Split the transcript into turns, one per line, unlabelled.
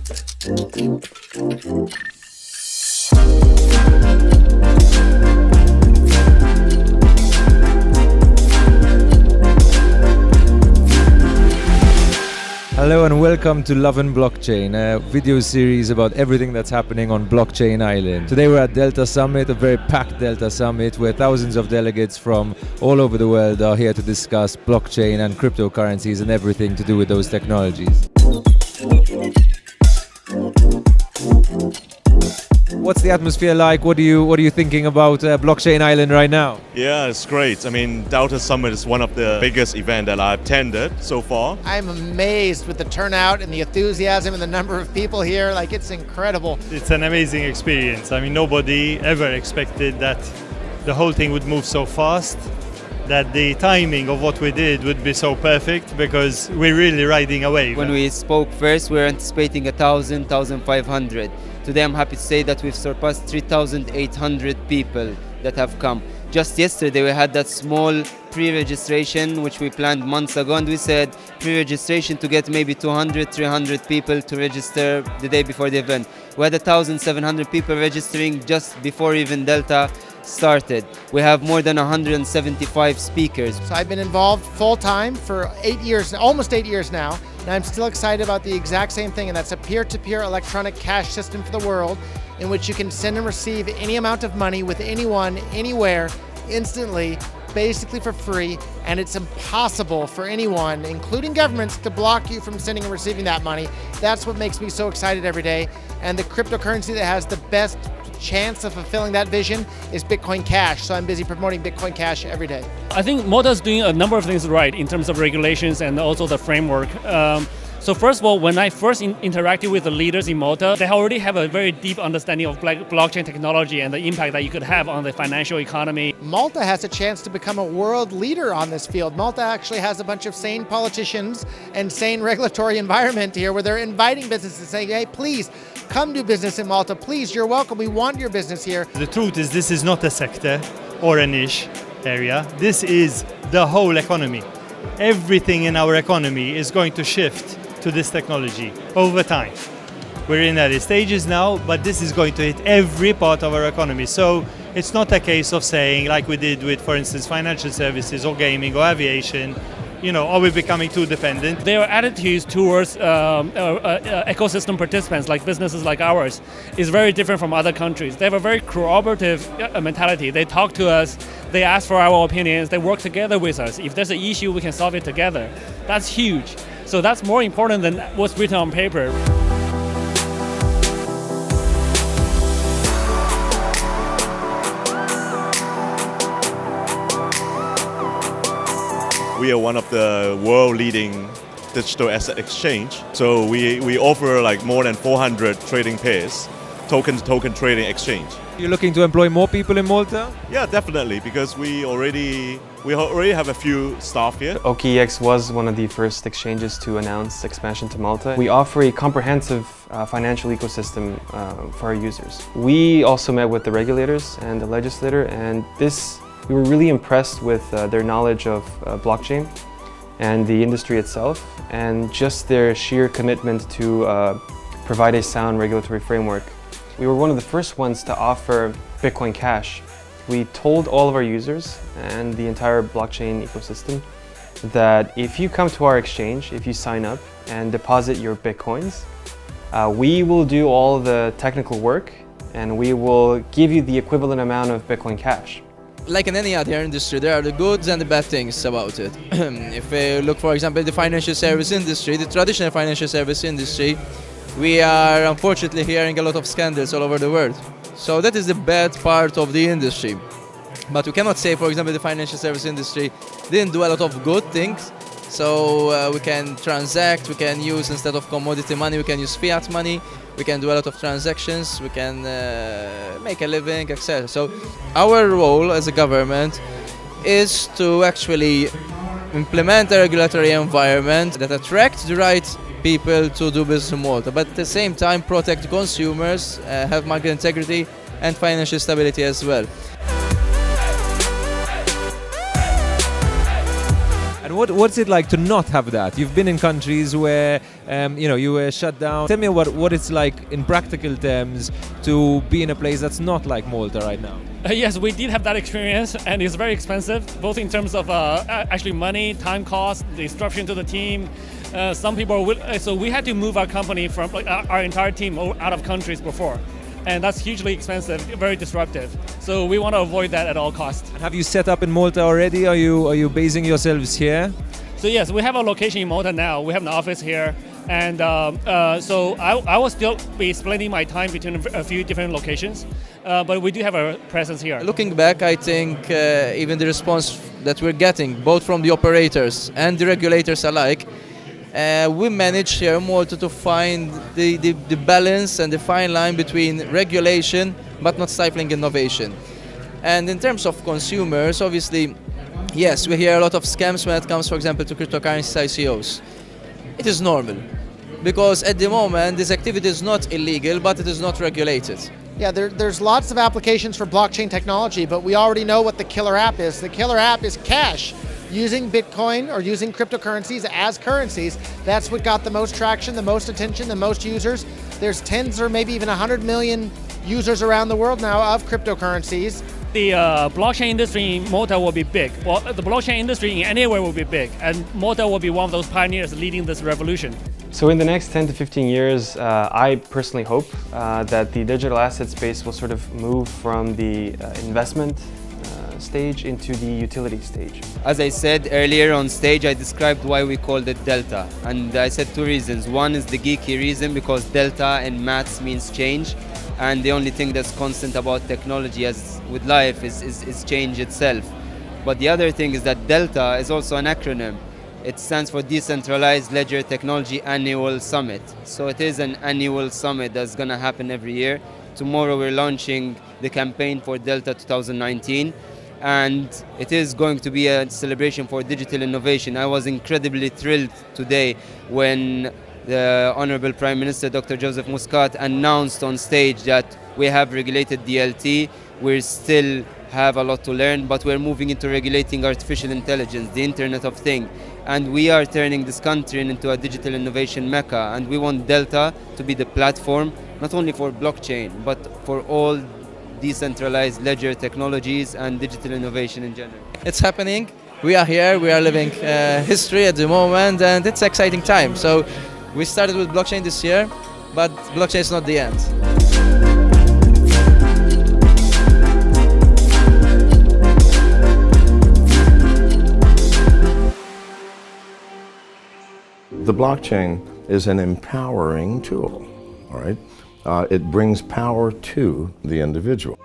Hello and welcome to Lovin Blockchain, a video series about everything that's happening on Blockchain Island. Today we're at Delta Summit, a very packed Delta Summit where thousands of delegates from all over the world are here to discuss blockchain and cryptocurrencies and everything to do with those technologies. What's the atmosphere like? What are you thinking about Blockchain Island right now?
Yeah, it's great. I mean, Delta Summit is one of the biggest events that I've attended so far.
I'm amazed with the turnout and the enthusiasm and the number of people here. Like, it's incredible.
It's an amazing experience. I mean, nobody ever expected that the whole thing would move so fast, that the timing of what we did would be so perfect, because we're really riding a wave.
When we spoke first, we were anticipating 1,000, 1,500. Today I'm happy to say that we've surpassed 3,800 people that have come. Just yesterday we had that small pre-registration which we planned months ago, and we said pre-registration to get maybe 200, 300 people to register the day before the event. We had 1,700 people registering just before even Delta started. We have more than 175 speakers.
So I've been involved full-time for 8 years, almost 8 years now, and I'm still excited about the exact same thing, and that's a peer-to-peer electronic cash system for the world in which you can send and receive any amount of money with anyone, anywhere, instantly, basically for free, and it's impossible for anyone, including governments, to block you from sending and receiving that money. That's what makes me so excited every day, and the cryptocurrency that has the best chance of fulfilling that vision is Bitcoin Cash, so I'm busy promoting Bitcoin Cash every day.
I think Malta is doing a number of things right in terms of regulations and also the framework. So first of all, when I first interacted with the leaders in Malta, they already have a very deep understanding of blockchain technology and the impact that you could have on the financial economy.
Malta has a chance to become a world leader on this field. Malta actually has a bunch of sane politicians and sane regulatory environment here where they're inviting businesses saying, hey, please come do business in Malta. Please, you're welcome. We want your business here.
The truth is, this is not a sector or a niche area. This is the whole economy. Everything in our economy is going to shift to this technology over time. We're in early stages now, but this is going to hit every part of our economy. So it's not a case of saying, like we did with, for instance, financial services or gaming or aviation, are we becoming too dependent?
Their attitudes towards ecosystem participants, like businesses like ours, is very different from other countries. They have a very cooperative mentality. They talk to us, they ask for our opinions, they work together with us. If there's an issue, we can solve it together. That's huge. So that's more important than what's written on paper.
We are one of the world-leading digital asset exchange. So we offer like more than 400 trading pairs, token-to-token trading exchange.
You're looking to employ more people in Malta?
Yeah, definitely, because we already have a few staff here.
OKEX was one of the first exchanges to announce expansion to Malta. We offer a comprehensive financial ecosystem for our users. We also met with the regulators and the legislator, and we were really impressed with their knowledge of blockchain and the industry itself, and just their sheer commitment to provide a sound regulatory framework. We were one of the first ones to offer Bitcoin Cash. We told all of our users and the entire blockchain ecosystem that if you come to our exchange, if you sign up and deposit your Bitcoins, we will do all the technical work and we will give you the equivalent amount of Bitcoin Cash.
Like in any other industry, there are the goods and the bad things about it. If we look, for example, the financial service industry, the traditional financial service industry, we are unfortunately hearing a lot of scandals all over the world. So that is the bad part of the industry. But we cannot say, for example, the financial service industry didn't do a lot of good things. So we can transact, we can use, instead of commodity money, we can use fiat money, we can do a lot of transactions, we can make a living, etc. So our role as a government is to actually implement a regulatory environment that attracts the right people to do business in Malta, but at the same time protect consumers, have market integrity and financial stability as well.
And What's it like to not have that? You've been in countries where you were shut down. Tell me what it's like in practical terms to be in a place that's not like Malta right now.
Yes, we did have that experience, and it's very expensive, both in terms of actually money, time cost, the disruption to the team. Some people so we had to move our company from our entire team out of countries before, and that's hugely expensive, very disruptive. So we want to avoid that at all costs.
Have you set up in Malta already? Are you basing yourselves here?
So yes, we have a location in Malta now. We have an office here, and so I will still be splitting my time between a few different locations, but we do have a presence here.
Looking back, I think even the response that we're getting, both from the operators and the regulators alike, we managed here in Malta to find the balance and the fine line between regulation but not stifling innovation. And in terms of consumers, obviously, yes, we hear a lot of scams when it comes, for example, to cryptocurrency ICOs. It is normal, because at the moment this activity is not illegal, but it is not regulated.
Yeah, there's lots of applications for blockchain technology, but we already know what the killer app is. The killer app is cash. Using Bitcoin or using cryptocurrencies as currencies, that's what got the most traction, the most attention, the most users. There's tens or maybe even 100 million users around the world now of cryptocurrencies.
The blockchain industry in Malta will be big. Well, the blockchain industry in anywhere will be big, and Malta will be one of those pioneers leading this revolution.
So in the next 10 to 15 years, I personally hope that the digital asset space will sort of move from the investment stage into the utility stage.
As I said earlier on stage, I described why we called it Delta. And I said two reasons. One is the geeky reason, because Delta in maths means change. And the only thing that's constant about technology, as with life, is change itself. But the other thing is that Delta is also an acronym. It stands for Decentralized Ledger Technology Annual Summit. So it is an annual summit that's going to happen every year. Tomorrow we're launching the campaign for Delta 2019. And it is going to be a celebration for digital innovation. I was incredibly thrilled today when the Honorable Prime Minister Dr. Joseph Muscat announced on stage that we have regulated DLT. We still have a lot to learn, but we're moving into regulating artificial intelligence, the Internet of Things. And we are turning this country into a digital innovation mecca. And we want Delta to be the platform, not only for blockchain, but for all decentralized ledger technologies and digital innovation in general.
It's happening. We are here. We are living history at the moment, and it's an exciting time. So we started with blockchain this year, but blockchain is not the end.
The blockchain is an empowering tool, all right? It brings power to the individual.